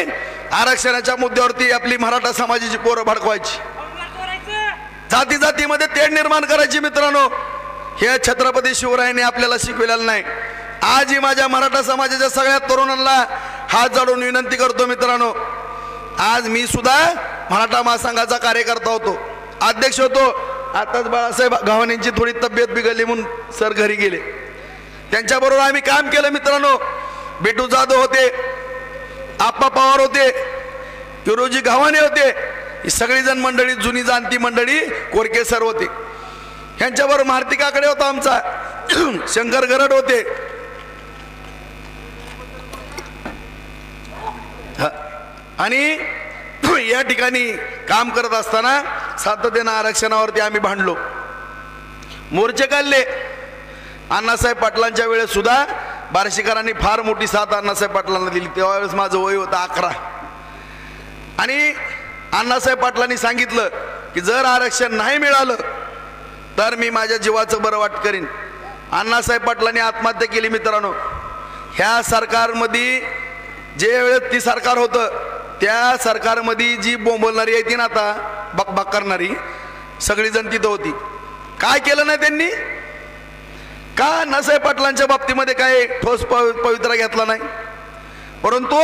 आरक्षणाच्या मुद्द्यावरती आपली मराठा समाजाची पोरं भडकवायची, जाती जातीमध्ये तेढ निर्माण करायची मित्रांनो. हे छत्रपती शिवरायांनी आपल्याला शिकविलेलं नाही. आजही माझ्या मराठा समाजाच्या सगळ्या तरुणांना हात जोडून विनंती करतो मित्रांनो, आज मी सुद्धा मराठा महासंघाचा कार्यकर्ता होतो, अध्यक्ष होतो. आताच बाळासाहेब गव्हाणेंची थोडी तब्येत बिघडली म्हणून सर घरी गेले, त्यांच्याबरोबर आम्ही काम केलं मित्रांनो. बिटू जाधव होते, आप्पा पवार होते, हिरोजी गव्हाणे होते, ही सगळीजण मंडळी, जुनी जाणती मंडळी, कोरके सर होते. ह्यांच्याबरोबर मारुती काकडे होता आमचा, शंकर गरड होते. आणि या ठिकाणी काम करत असताना सातत्यानं आरक्षणावरती आम्ही भांडलो, मोर्चे काढले. अण्णासाहेब पाटलांच्या वेळेस सुद्धा बार्शीकरांनी फार मोठी साथ अण्णासाहेब पाटलांना दिली. त्यावेळेस माझं वय होतं 11. आणि अण्णासाहेब पाटलांनी सांगितलं की जर आरक्षण नाही मिळालं तर मी माझ्या जीवाचं बरं वाट करीन. अण्णासाहेब पाटलांनी आत्महत्या केली मित्रांनो. ह्या सरकारमध्ये जे वेळेस ती सरकार होतं त्या सरकारमध्ये जी बोंबलणारी आहे ती ना आता बकबक करणारी सगळीजण तिथं होती. काय केलं नाही त्यांनी, का अण्णासाहेब पाटलांच्या बाबतीमध्ये काय ठोस पवित्रा घेतला नाही. परंतु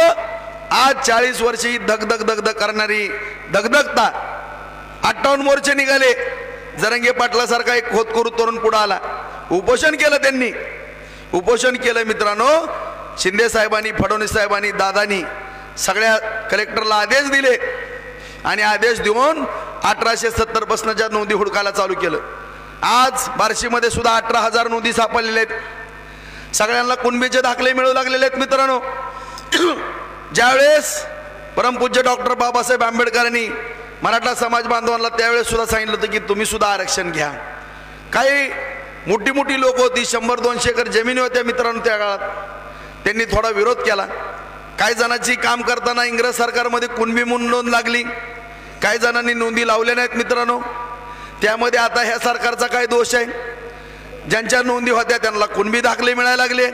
आज 40 वर्षी धगधग धगधग करणारी धगधगता 58 मोर्चे निघाले. जरंगे पाटलासारखा एक खोतकरू तरुण पुढे आला, उपोषण केलं त्यांनी, उपोषण केलं मित्रांनो. शिंदे साहेबांनी, फडणवीस साहेबांनी, दादानी सगळ्या कलेक्टरला आदेश दिले आणि आदेश देऊन 1870 पासूनच्या नोंदी हुडकायला चालू केलं. आज बार्शीमध्ये सुद्धा 18,000 नोंदी सापडलेल्या आहेत. सगळ्यांना कुणबीचे दाखले मिळू लागलेले आहेत मित्रांनो. ज्यावेळेस परमपूज्य डॉक्टर बाबासाहेब आंबेडकरांनी मराठा समाज बांधवांना त्यावेळेस सुद्धा सांगितलं होतं की तुम्ही सुद्धा आरक्षण घ्या. काही मोठी मोठी लोक होती, 100-200 एकर जमिनी होत्या मित्रांनो त्या काळात. त्यांनी थोडा विरोध केला. काही जणांची काम करताना इंग्रज सरकारमध्ये कुणबी म्हणून नोंद लागली, काही जणांनी नोंदी लावल्या नाहीत मित्रांनो. त्यामध्ये आता ह्या सरकारचा काय दोष आहे. ज्यांच्या नोंदी होत्या त्यांना कुणबी दाखले मिळायला लागले,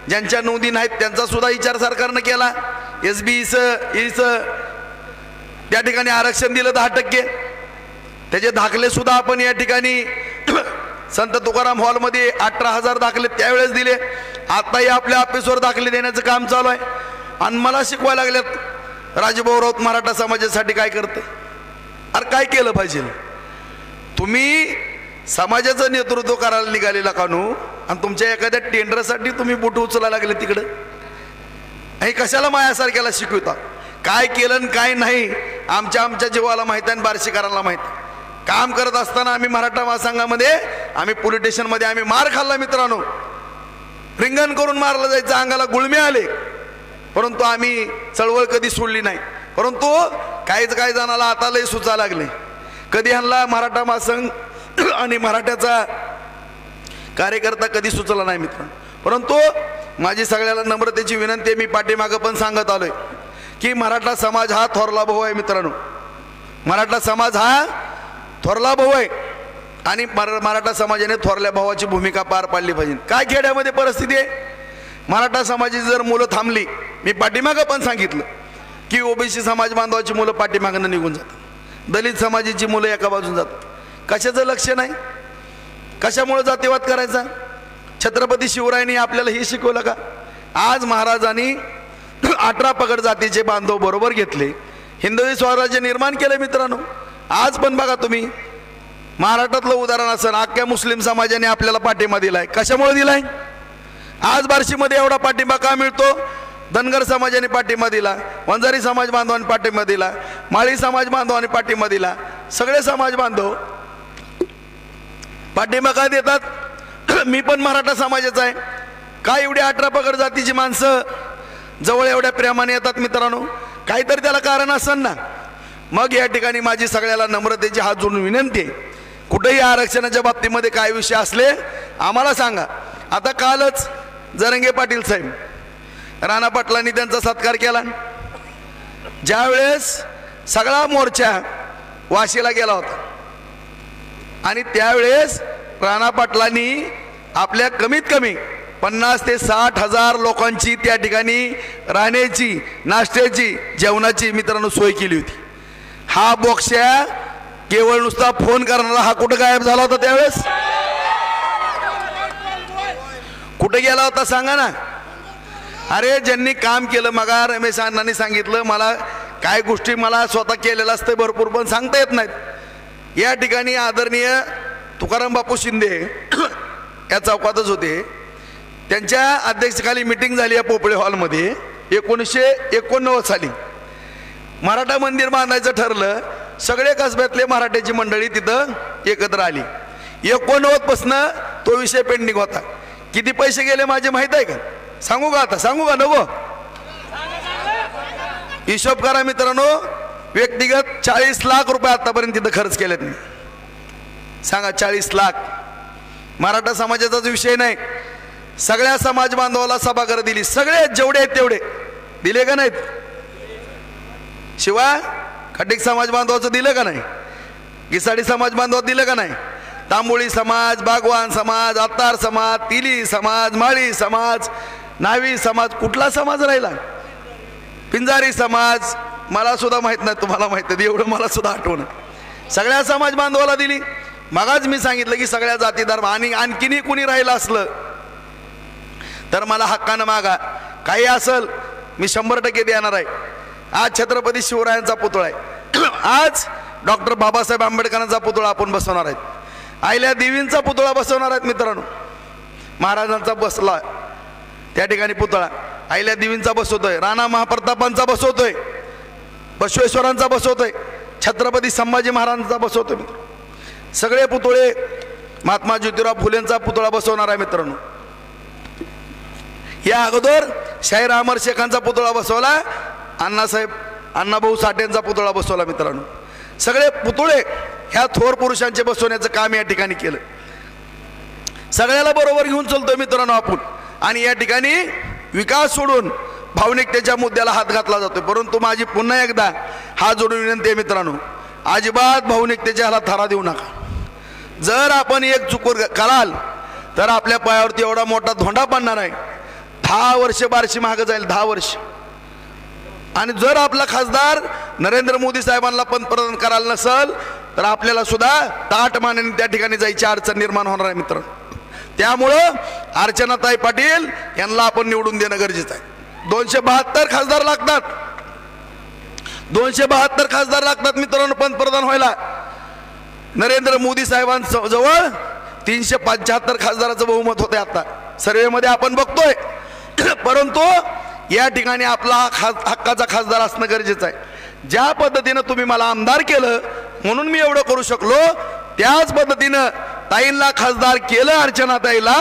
ज्यांच्या नोंदी नाहीत त्यांचा सुद्धा विचार सरकारनं केला. SBईचं त्या ठिकाणी आरक्षण दिलं 10%. त्याचे दाखले सुद्धा आपण या ठिकाणी संत तुकाराम हॉलमध्ये 18,000 दाखले त्यावेळेस दिले. आताही आपल्या ऑफिसवर दाखले देण्याचं काम चालू आहे. आणि मला शिकवायला लागल्यात राजभाऊ राऊत मराठा समाजासाठी काय करतं. अरे काय केलं पाहिजे. तुम्ही समाजाचं नेतृत्व करायला निघालेला कानू आणि तुमच्या एखाद्या टेंडरसाठी तुम्ही बोट उचलायला लागले तिकडं. हे कशाला मायासारख्याला शिकवता. काय केलं आणि काय नाही आमच्या जीवाला माहीत आहे आणि बार्शीकरांना माहीत. काम करत असताना आम्ही मराठा महासंघामध्ये आम्ही पोलीस स्टेशनमध्ये आम्ही मार खाल्ला मित्रांनो. रिंगण करून मारलं जायचं, अंगाला गुळमे आले, परंतु आम्ही चळवळ कधी सोडली नाही. परंतु काही जणाला आता लय सुचा लागले. कधी ह्यांना मराठा महासंघ आणि मराठ्याचा कार्यकर्ता कधी सुचला नाही मित्रांनो. परंतु माझी सगळ्याला नम्रतेची विनंती, मी पाठीमागं पण सांगत आलोय की मराठा समाज हा थोरला भाऊ आहे मित्रांनो. मराठा समाज हा थोरला भाऊ आहे आणि मराठा समाजाने थोरल्या भावाची भूमिका पार पाडली पाहिजे. काय खेड्यामध्ये परिस्थिती आहे, मराठा समाजाची जर मुलं थांबली, मी पाठीमागं पण सांगितलं की ओबीसी समाज बांधवाची मुलं पाठीमागनं निघून जातात, दलित समाजाची मुलं एका बाजून जातात. कशाचं लक्ष नाही, कशामुळे जातीवाद करायचा. छत्रपती शिवरायांनी आपल्याला हे शिकवलं का. आज महाराजांनी 18 पगड जातीचे बांधव बरोबर घेतले, हिंदवी स्वराज्य निर्माण केले मित्रांनो. आज पण बघा तुम्ही महाराष्ट्रातलं उदाहरण असं अख्ख्या मुस्लिम समाजाने आपल्याला पाठिंबा दिलाय. कशामुळे दिलाय. आज बार्शीमध्ये एवढा पाठिंबा का मिळतो. धनगर समाजाने पाठिंबा दिला, वंजारी समाज बांधवांनी पाठिंबा दिला, माळी समाज बांधवांनी पाठिंबा दिला. सगळे समाज बांधव पाठिंबा का देतात. मी पण मराठा समाजाचा आहे. काय एवढी 18 पगड जातीची माणसं जवळ एवढ्या प्रेमाने येतात मित्रांनो. काहीतरी त्याला कारण असेल ना. मग या ठिकाणी माझी सगळ्याला नम्रतेची हात जोडून विनंती आहे, कुठेही आरक्षणाच्या बाबतीमध्ये काय विषय असले आम्हाला सांगा. आता कालच जरंगे पाटील साहेब, राणा पाटलांनी त्यांचा सत्कार केला. ज्यावेळेस सगळा मोर्चा वाशीला गेला होता आणि त्यावेळेस राणा पाटलांनी आपल्या कमीत कमी 50 ते 60,000 लोकांची त्या ठिकाणी राहण्याची, नाश्त्याची, जेवणाची मित्रांनो सोय केली होती. हा बोक्ष्या केवळ नुसता फोन करणारा हा कुठं गायब झाला होता त्यावेळेस. कुठे गेला होता सांगा ना. अरे ज्यांनी काम केलं, मगा रमेश अण्णांनी सांगितलं मला काय गोष्टी मला स्वतः केलेलं असतं भरपूर पण सांगता येत नाहीत. या ठिकाणी आदरणीय तुकाराम बापू शिंदे या चौकातच होते. त्यांच्या अध्यक्षतेखाली मीटिंग झाली या पोपळे हॉलमध्ये 1989 साली. मराठा मंदिर बांधायचं ठरलं. सगळे कसब्यातले मराठ्याची मंडळी तिथं एकत्र आली. 89 पासून तो विषय पेंडिंग होता. किती पैसे गेले माझे माहित आहे का. सांगू का आता, सांगू का नवं. हिशोब करा मित्रांनो. व्यक्तिगत 40 लाख रुपये आतापर्यंत तिथं खर्च केलेत. मी सांगा 40 लाख. मराठा समाजाचाच विषय नाही, सगळ्या समाज बांधवाला सभागृह दिली. सगळे जेवढे आहेत तेवढे दिले का नाहीत. शिवाय खटिक समाज बांधवाचं दिलं का नाही, गिसाडी समाज बांधवाचं दिलं का नाही, तांबोळी समाज, बागवान समाज, आत्तार समाज, तिली समाज, माळी समाज, नावी समाज, कुठला समाज राहिला. पिंजारी समाज मला सुद्धा माहित नाही, तुम्हाला माहित आहे एवढं मला सुद्धा आठवण. सगळ्या समाज बांधवाला दिली. मगाच मी सांगितलं की सगळ्या जाती धर्म आणि आणखीनही कुणी राहिलं असलं तर मला हक्कानं मागा. काही असल मी 100% देणार आहे. आज छत्रपती शिवरायांचा पुतळा आहे. आज डॉक्टर बाबासाहेब आंबेडकरांचा पुतळा आपण बसवणार आहेत. आईल्या देवींचा पुतळा बसवणार आहेत मित्रांनो. महाराजांचा बसला त्या ठिकाणी पुतळा, आईल्या देवींचा बसवतोय, राणा महाप्रतापांचा बसवतोय, बसवेश्वरांचा बसवतोय, छत्रपती संभाजी महाराजांचा बसवतोय. सगळे पुतळे महात्मा ज्योतिराव फुलेंचा पुतळा बसवणार आहे मित्रांनो. या अगोदर शाहीर अमर शेखांचा पुतळा बसवला, अण्णाभाऊ साठेंचा पुतळा बसवला मित्रांनो. सगळे पुतळे ह्या थोर पुरुषांचे बसवण्याचं काम या ठिकाणी केलं. सगळ्याला बरोबर घेऊन चलतोय मित्रांनो आपण. आणि या ठिकाणी विकास सोडून भावनिकतेच्या मुद्द्याला हात घातला जातोय. परंतु माझी पुन्हा एकदा हात जोडून विनंती आहे मित्रांनो, अजिबात भावनिकतेच्या ह्याला थारा देऊ नका. जर आपण एक चूक कराल तर आपल्या पायावरती एवढा मोठा धोंडा पडणार आहे. 10 वर्ष बार्शी मागं जाईल, 10 वर्ष. आणि जर आपला खासदार नरेंद्र मोदी साहेबांना पंतप्रधान करायला नसल तर आपल्याला सुद्धा ताट मानेने त्या ठिकाणी जायची अडचण निर्माण होणार आहे मित्रांनो. त्यामुळं अर्चनाताई पाटील यांना आपण निवडून देणं गरजेचं आहे. 272 खासदार लागतात, 272 खासदार लागतात मित्रांनो पंतप्रधान व्हायला. नरेंद्र मोदी साहेबांजवळ 375 खासदाराचं बहुमत होते आता सर्वेमध्ये आपण बघतोय. परंतु या ठिकाणी आपला हक्काचा खासदार असणं गरजेचं आहे. ज्या पद्धतीनं तुम्ही मला आमदार केलं म्हणून मी एवढं करू शकलो, त्याच पद्धतीनं ताईंना खासदार केलं अर्चनाताईला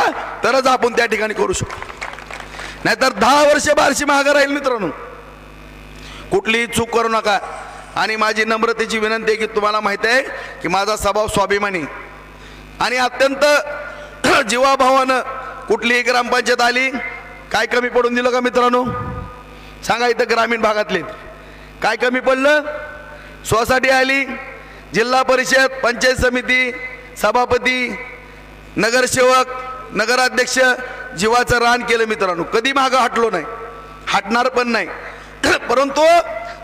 तरच आपण त्या ठिकाणी करू शकतो. नाहीतर 10 वर्ष बार्शी मागं राहील मित्रांनो. कुठलीही चूक करू नका. आणि माझी नम्रतेची विनंती आहे की तुम्हाला माहिती आहे की माझा स्वभाव स्वाभिमानी आणि अत्यंत जीवाभावानं कुठलीही ग्रामपंचायत आली काय कमी पडून दिलं का मित्रांनो? सांगा. इथं ग्रामीण भागातले काय कमी पडलं? सोसायटी आली, जिल्हा परिषद, पंचायत समिती, सभापती, नगरसेवक, नगराध्यक्ष, जीवाचं रान केलं मित्रांनो. कधी मागं हटलो नाही, हटणार पण नाही. परंतु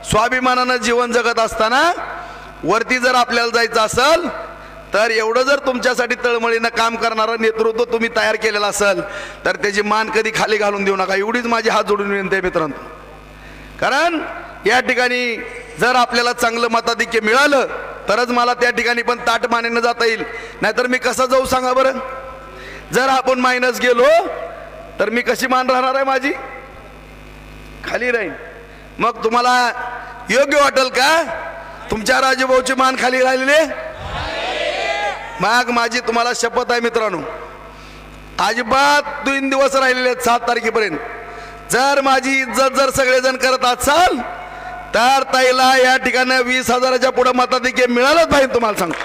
स्वाभिमानानं जीवन जगत असताना वरती जर आपल्याला जायचं असेल तर एवढं जर तुमच्यासाठी तळमळीनं काम करणारं नेतृत्व तुम्ही तयार केलेलं असेल तर त्याची मान कधी खाली घालून देऊ नका. एवढीच माझी हात जोडून विनंती आहे मित्रांनो. कारण या ठिकाणी जर आपल्याला चांगलं मताधिक्य मिळालं तरच मला त्या ठिकाणी पण ताट मानेनं जाता येईल. नाहीतर मी कसं जाऊ सांगा बरं? जर आपण मायनस गेलो तर मी कशी मान राहणार आहे? माझी खाली राहील. मग तुम्हाला योग्य वाटेल का तुमच्या राजूभाऊची मान खाली राहिलेली? मग माझी तुम्हाला शपथ आहे मित्रांनो, अजिबात 3 दिवस राहिलेले आहेत 7 तारखेपर्यंत. जर माझी इज्जत जर सगळेजण करत असाल तर ताईला या ठिकाणी 20,000च्या पुढे मताधिक्य मिळालंच पाहिजे. तुम्हाला सांगतो,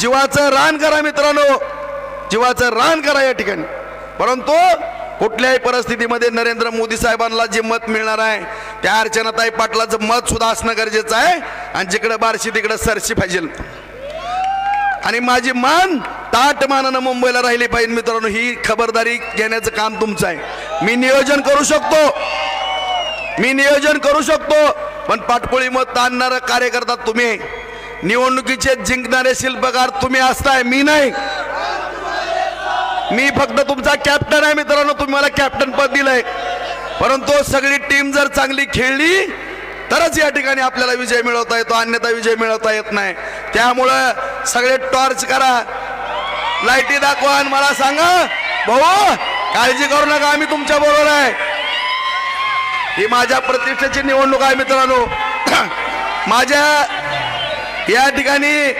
जीवाचं रान करा मित्रांनो, जीवाचं रान करा या ठिकाणी. परंतु कुठल्याही परिस्थितीमध्ये नरेंद्र मोदी साहेबांना जे मत मिळणार आहे त्या अर्चनाताई पाटलाचं मत सुद्धा असणं गरजेचं आहे. आणि जिकडे बार्शी तिकडे सरशी पाहिजे. आणि माझी मान ताट मानानं मुंबईला राहिली पाहिजे मित्रांनो. ही खबरदारी घेण्याचं काम तुमचं आहे. मी नियोजन करू शकतो, मी नियोजन करू शकतो, पण पाठपोळी मत आणणारा कार्यकर्ता तुम्ही, निवडणुकीचे जिंकणारे शिल्पकार तुम्ही असताय, मी नाही. मी फक्त तुमचा कॅप्टन आहे मित्रांनो. तुम्ही मला कॅप्टन पद दिलंय. परंतु सगळी टीम जर चांगली खेळली तरच या ठिकाणी आपल्याला विजय मिळवता येतो, अन्यथा विजय मिळवता येत नाही. त्यामुळं सगळे टॉर्च करा, लाईटी दाखवा आणि मला सांगा भाऊ काळजी करू नका, आम्ही तुमच्या बरोबर आहे. ही माझ्या प्रतिष्ठेची निवडणूक आहे मित्रांनो. माझ्या या ठिकाणी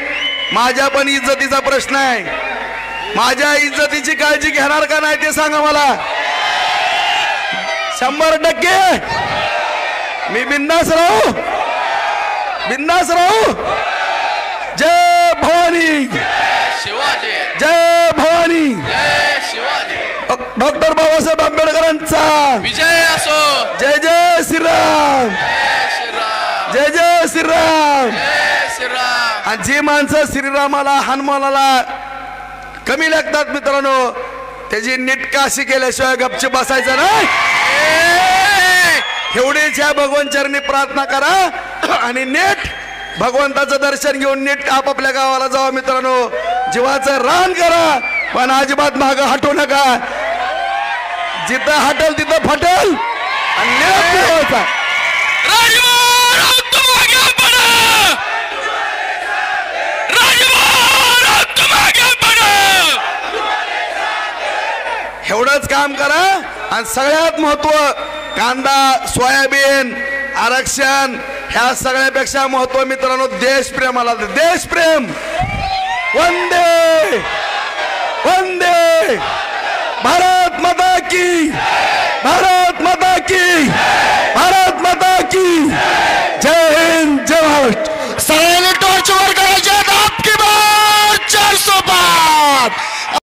माझ्या पण इज्जतीचा प्रश्न आहे. माझ्या इज्जतीची काळजी घेणार का नाही ते सांगा मला. 100% मी बिंदास राहू, बिंदास राहू. जय भवानी, जय भवानी, डॉक्टर बाबासाहेब आंबेडकरांचा विजय असो. जय जय श्रीराम, जय जय श्रीराम. आणि जी माणसं श्रीरामाला हनुमानाला कमी लागतात मित्रांनो त्याची नीटकाशी केल्याशिवाय गपचूप बसायचं नाही. एवढीच ह्या भगवान चरणी प्रार्थना करा आणि नीट भगवंताचं दर्शन घेऊन नीट आपापल्या गावाला जावा मित्रांनो. जीवाचं रान करा पण अजिबात मागं हटू नका. जिथं हटल तिथं फटल आणि नीट मिळवायचा. एवढंच काम करा. आणि सगळ्यात महत्व कांदा, सोयाबीन, आरक्षण ह्या सगळ्यापेक्षा महत्व मित्रांनो देशप्रेमाला. देशप्रेम. वंदे वंदे भारत माता की